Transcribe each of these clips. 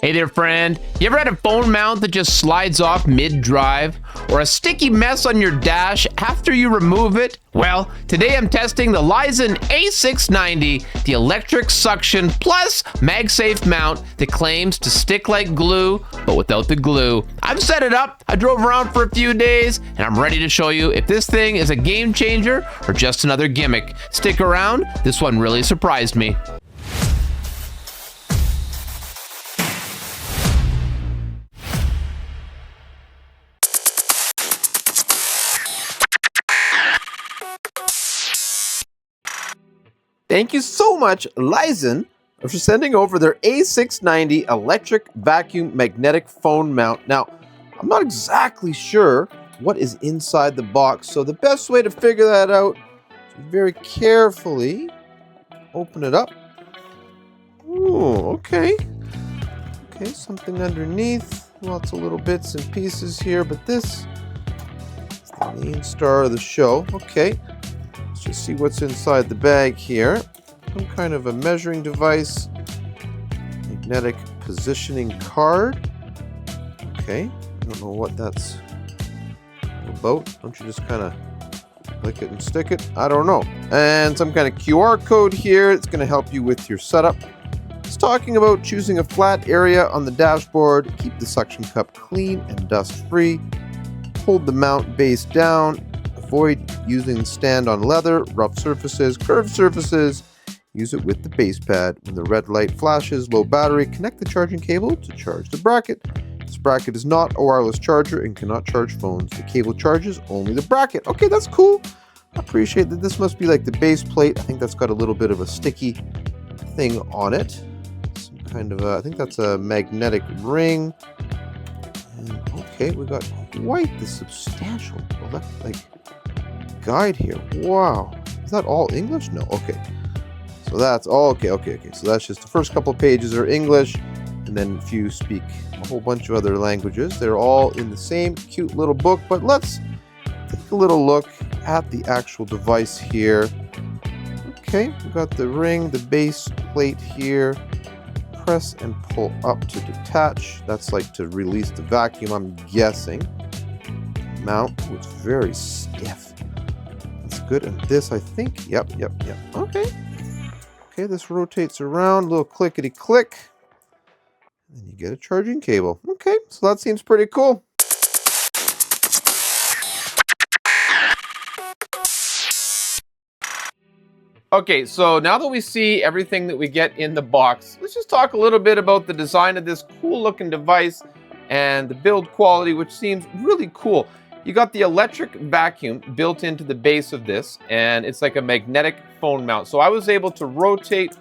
Hey there, friend. You ever had a phone mount that just slides off mid-drive? Or a sticky mess on your dash after you remove it? Well, today I'm testing the LISEN A690, the electric suction plus MagSafe mount that claims to stick like glue, but without the glue. I've set it up, I drove around for a few days, and I'm ready to show you if this thing is a game changer or just another gimmick. Stick around, this one really surprised me. Thank you so much, LISEN, for sending over their A690 electric vacuum magnetic phone mount. Now, I'm not exactly sure what is inside the box, so the best way to figure that out is very carefully open it up. Ooh, okay. Okay, something underneath. Lots of little bits and pieces here, but this is the main star of the show. Okay. Just see what's inside the bag here. Some kind of a measuring device, magnetic positioning card. Okay, I don't know what that's about. Don't you just kind of click it and stick it? I don't know. And some kind of QR code here. It's going to help you with your setup. It's talking about choosing a flat area on the dashboard, keep the suction cup clean and dust free, hold the mount base down, avoid using the stand on leather, rough surfaces, curved surfaces. Use it with the base pad. When the red light flashes, low battery, connect the charging cable to charge the bracket. This bracket is not a wireless charger and cannot charge phones. The cable charges only the bracket. Okay, that's cool. I appreciate that. This must be like the base plate. I think that's got a little bit of a sticky thing on it. Some kind of I think that's a magnetic ring. And okay, we got quite the substantial guide here. Wow. Is that all English? No. Okay. So that's all okay. So that's just the first couple pages are English, and then if you speak a whole bunch of other languages, they're all in the same cute little book. But let's take a little look at the actual device here. Okay, we've got the ring, the base plate here. Press and pull up to detach. That's like to release the vacuum, I'm guessing. Mount was very stiff. That's good. And this, I think, yep. Okay, this rotates around, little clickety click. And you get a charging cable. Okay, so that seems pretty cool. Okay, so now that we see everything that we get in the box, let's just talk a little bit about the design of this cool looking device and the build quality, which seems really cool. You got the electric vacuum built into the base of this, and it's like a magnetic phone mount. So I was able to rotate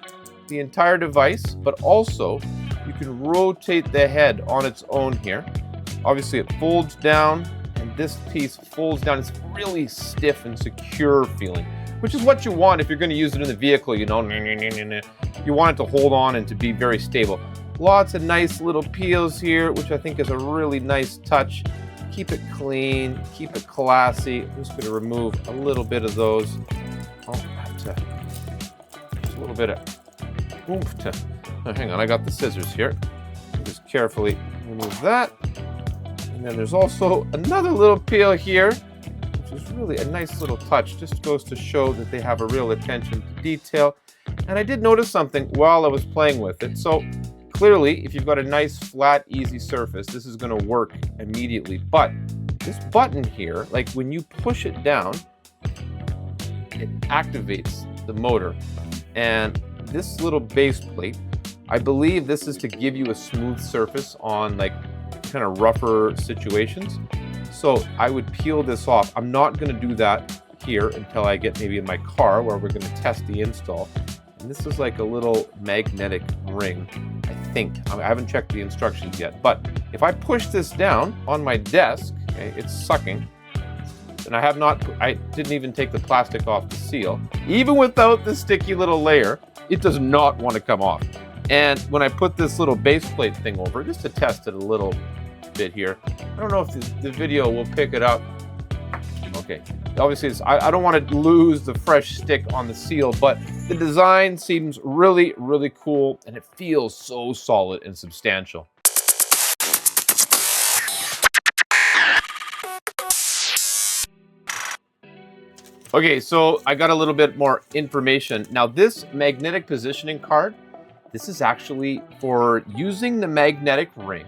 the entire device, but also you can rotate the head on its own here. Obviously it folds down, and this piece folds down. It's really stiff and secure feeling, which is what you want if you're going to use it in the vehicle, you know. You want it to hold on and to be very stable. Lots of nice little peels here, which I think is a really nice touch. Keep it clean, keep it classy. I'm just going to remove a little bit of those. Oh, I have to, just a little bit of oomph to, oh, hang on, I got the scissors here. Just carefully remove that. And then there's also another little peel here, which is really a nice little touch. Just goes to show that they have a real attention to detail. And I did notice something while I was playing with it. So clearly, if you've got a nice, flat, easy surface, this is going to work immediately. But this button here, like when you push it down, it activates the motor. And this little base plate, I believe this is to give you a smooth surface on like kind of rougher situations. So I would peel this off. I'm not going to do that here until I get maybe in my car where we're going to test the install. And this is like a little magnetic ring, I think. I haven't checked the instructions yet, but if I push this down on my desk, okay, it's sucking. And I didn't even take the plastic off the seal. Even without the sticky little layer, it does not want to come off. And when I put this little base plate thing over, just to test it a little bit here, I don't know if the video will pick it up. Okay, obviously I don't want to lose the fresh stick on the seal, but the design seems really, really cool, and it feels so solid and substantial. Okay, so I got a little bit more information. Now this magnetic positioning card, this is actually for using the magnetic ring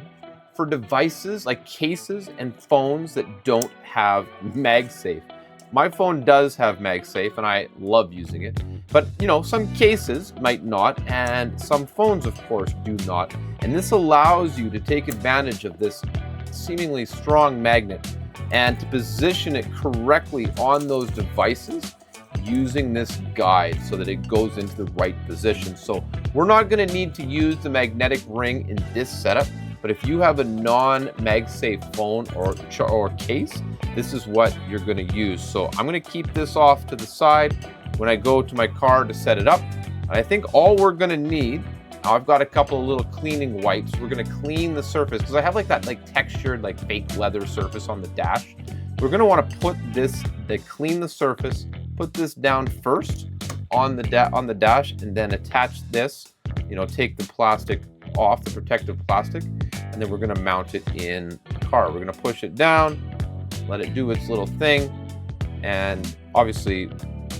for devices like cases and phones that don't have MagSafe. My phone does have MagSafe and I love using it, but you know, some cases might not, and some phones of course do not. And this allows you to take advantage of this seemingly strong magnet and to position it correctly on those devices using this guide so that it goes into the right position. So we're not going to need to use the magnetic ring in this setup, but if you have a non-MagSafe phone or case, this is what you're going to use. So I'm going to keep this off to the side when I go to my car to set it up. And I think all we're going to need, I've got a couple of little cleaning wipes. We're going to clean the surface because I have like that textured fake leather surface on the dash. We're going to want to put this, clean the surface, put this down first on the dash, and then attach this, take the plastic off, the protective plastic, and then we're going to mount it in the car. We're going to push it down, let it do its little thing, and obviously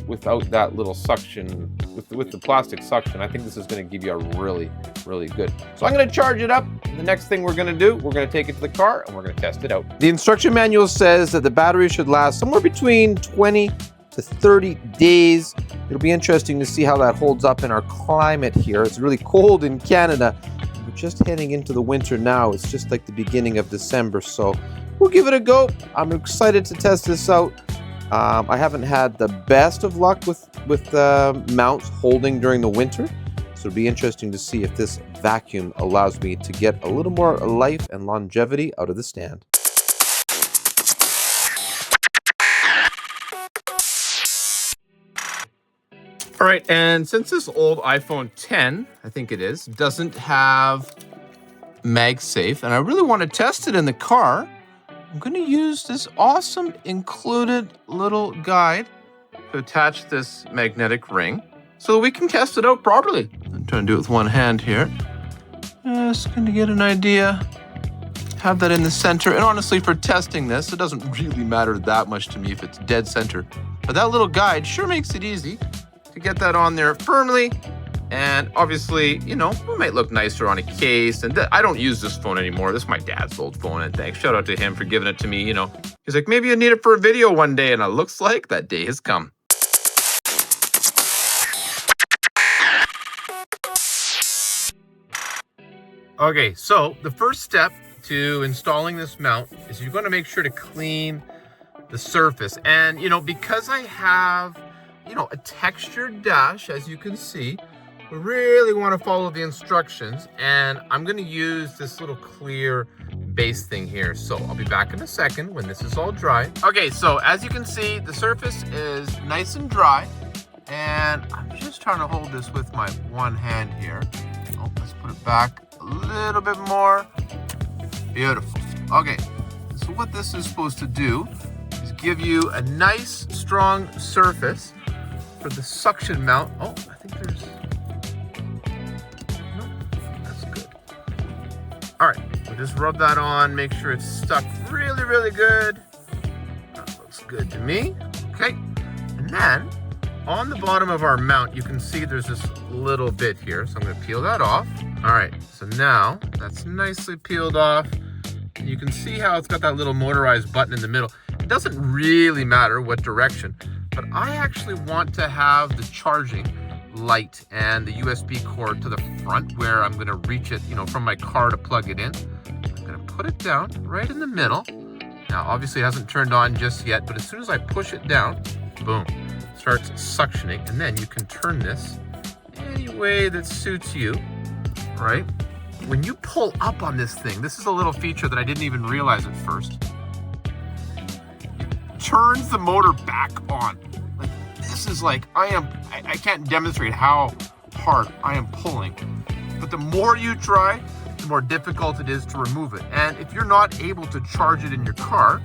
without that little suction, with the plastic suction, I think this is going to give you a really, really good. So I'm going to charge it up. The next thing we're going to do, we're going to take it to the car and we're going to test it out. The instruction manual says that the battery should last somewhere between 20 to 30 days. It'll be interesting to see how that holds up in our climate here. It's really cold in Canada. We're just heading into the winter now. It's just like the beginning of December, so we'll give it a go. I'm excited to test this out. I haven't had the best of luck with mounts holding during the winter, so it'll be interesting to see if this vacuum allows me to get a little more life and longevity out of the stand. All right, and since this old iPhone 10, I think it is, doesn't have MagSafe, and I really want to test it in the car, I'm going to use this awesome included little guide to attach this magnetic ring so that we can test it out properly. I'm trying to do it with one hand here. Just going to get an idea. Have that in the center. And honestly, for testing this, it doesn't really matter that much to me if it's dead center. But that little guide sure makes it easy to get that on there firmly. And obviously, we might look nicer on a case. And I don't use this phone anymore. This is my dad's old phone. And thanks. Shout out to him for giving it to me. He's like, maybe you need it for a video one day. And it looks like that day has come. Okay, so the first step to installing this mount is you're going to make sure to clean the surface. And, because I have, a textured dash, as you can see, we really want to follow the instructions, and I'm going to use this little clear base thing here. So I'll be back in a second when this is all dry. Okay, so as you can see, the surface is nice and dry, and I'm just trying to hold this with my one hand here. Oh, let's put it back a little bit more. Beautiful. Okay, so what this is supposed to do is give you a nice, strong surface for the suction mount. Oh, I think there's... All right, we'll just rub that on, make sure it's stuck really, really good. That looks good to me. Okay, and then on the bottom of our mount, you can see there's this little bit here. So I'm gonna peel that off. All right, so now that's nicely peeled off. And you can see how it's got that little motorized button in the middle. It doesn't really matter what direction, but I actually want to have the charging light and the USB cord to the front where I'm going to reach it, from my car to plug it in. I'm going to put it down right in the middle. Now, obviously it hasn't turned on just yet, but as soon as I push it down, boom, it starts suctioning. And then you can turn this any way that suits you, right? When you pull up on this thing, this is a little feature that I didn't even realize at first. It turns the motor back on. This is I can't demonstrate how hard I am pulling. But the more you try, the more difficult it is to remove it. And if you're not able to charge it in your car,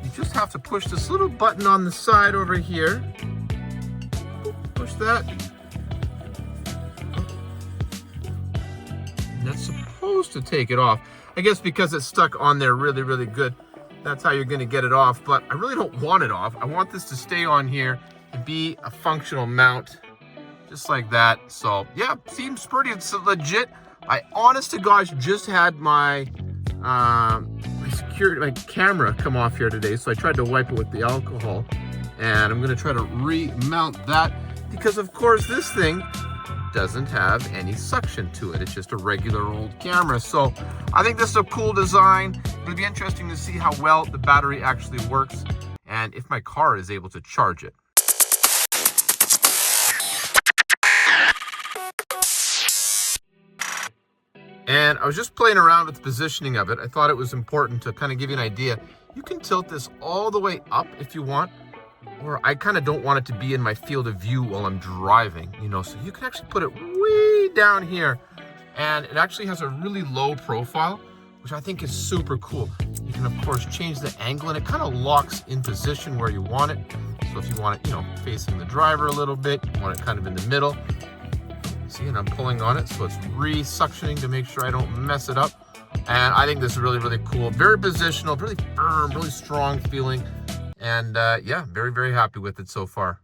you just have to push this little button on the side over here. Push that. And that's supposed to take it off. I guess because it's stuck on there really, really good, that's how you're going to get it off. But I really don't want it off. I want this to stay on here and be a functional mount, just like that. So yeah, seems pretty, it's legit. I honest to gosh just had my my camera come off here today, so I tried to wipe it with the alcohol, and I'm gonna try to remount that because of course this thing doesn't have any suction to it. It's just a regular old camera. So I think this is a cool design. It'll be interesting to see how well the battery actually works and if my car is able to charge it. And I was just playing around with the positioning of it. I thought it was important to kind of give you an idea. You can tilt this all the way up if you want, or I kind of don't want it to be in my field of view while I'm driving, you know, so you can actually put it way down here, and it actually has a really low profile, which I think is super cool. You can of course change the angle, and it kind of locks in position where you want it. So if you want it, you know, facing the driver a little bit, you want it kind of in the middle. See, and I'm pulling on it, so it's re-suctioning to make sure I don't mess it up. And I think this is really, really cool. Very positional, really firm, really strong feeling. And yeah, very, very happy with it so far.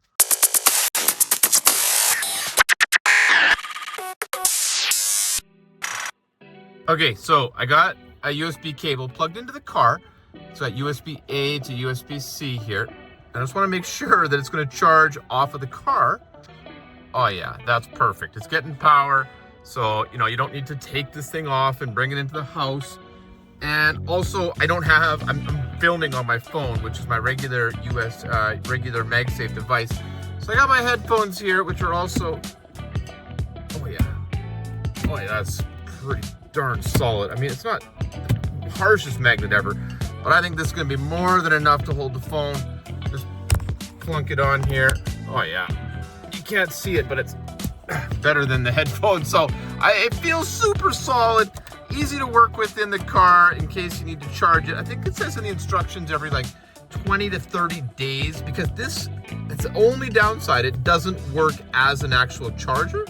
Okay, so I got a USB cable plugged into the car. It's got USB-A to USB-C here. I just want to make sure that it's going to charge off of the car. Oh yeah, that's perfect. It's getting power. So, you know, you don't need to take this thing off and bring it into the house. And also, I'm filming on my phone, which is my regular regular MagSafe device. So I got my headphones here, which are also, oh yeah, that's pretty darn solid. I mean, it's not the harshest magnet ever, but I think this is gonna be more than enough to hold the phone. Just plunk it on here. Oh yeah, you can't see it, but it's better than the headphones. So it feels super solid. Easy to work with in the car in case you need to charge it. I think it says in the instructions every like 20 to 30 days, because it's the only downside. It doesn't work as an actual charger.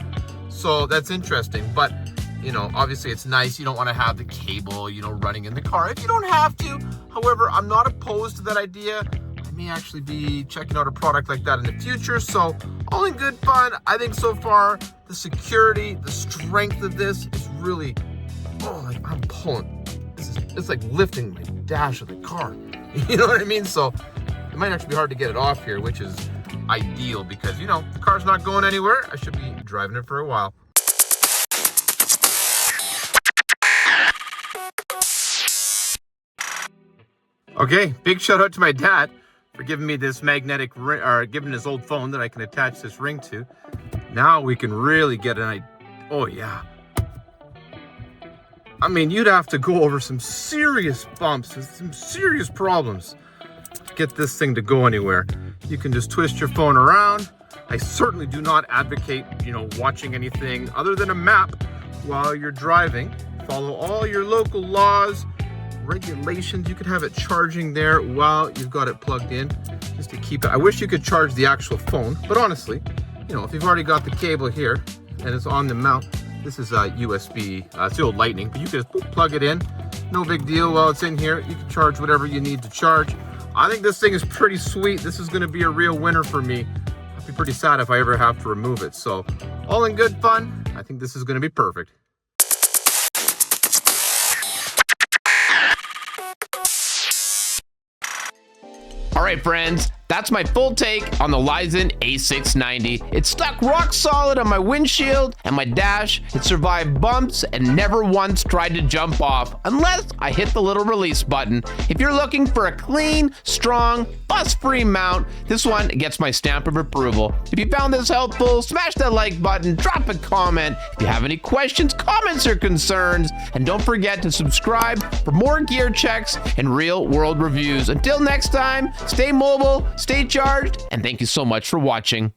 So that's interesting. But, you know, obviously it's nice. You don't want to have the cable, you know, running in the car if you don't have to. However, I'm not opposed to that idea. I may actually be checking out a product like that in the future. So all in good fun. I think so far the security, the strength of this is really, oh, like I'm pulling. It's like lifting my dash of the car. You know what I mean? So it might actually be hard to get it off here, which is ideal because, you know, the car's not going anywhere. I should be driving it for a while. Okay, big shout out to my dad for giving me this magnetic ring, or giving his old phone that I can attach this ring to. Now we can really get an idea. Oh yeah. I mean, you'd have to go over some serious bumps and some serious problems to get this thing to go anywhere. You can just twist your phone around. I certainly do not advocate, you know, watching anything other than a map while you're driving. Follow all your local laws, regulations. You could have it charging there while you've got it plugged in, just to keep it. I wish you could charge the actual phone, but honestly, you know, if you've already got the cable here and it's on the mount, this is a USB, it's the old Lightning, but you can just plug it in. No big deal while it's in here. You can charge whatever you need to charge. I think this thing is pretty sweet. This is gonna be a real winner for me. I'll be pretty sad if I ever have to remove it. So all in good fun. I think this is gonna be perfect. All right, friends, that's my full take on the LISEN A690. It stuck rock solid on my windshield and my dash. It survived bumps and never once tried to jump off unless I hit the little release button. If you're looking for a clean, strong, fuss-free mount, this one gets my stamp of approval. If you found this helpful, smash that like button, drop a comment. If you have any questions, comments, or concerns, and don't forget to subscribe for more gear checks and real-world reviews. Until next time, stay mobile, stay charged, and thank you so much for watching.